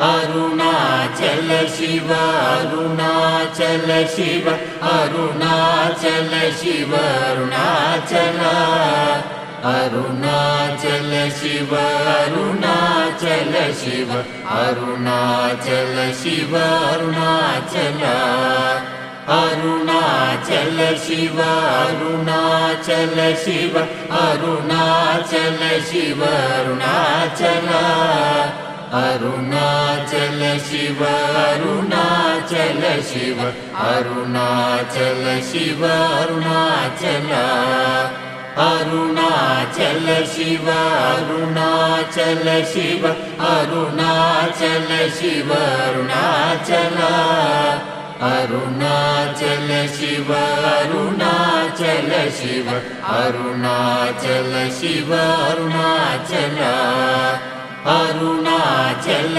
Arunachal Shiva Arunachal Shiva Arunachal Shiva Arunachal Arunachal Shiva Arunachal Shiva Arunachal Shiva Arunachal Arunachal Shiva Arunachal Shiva Arunachal Shiva Arunachal Arunachal Shiva Arunachal Shiva Arunachal Shiva Arunachal Arunachal Shiva Arunachal Shiva Arunachal Shiva Arunachal Arunachal Shiva Arunachal Shiva Arunachal Shiva Arunachal Arunachal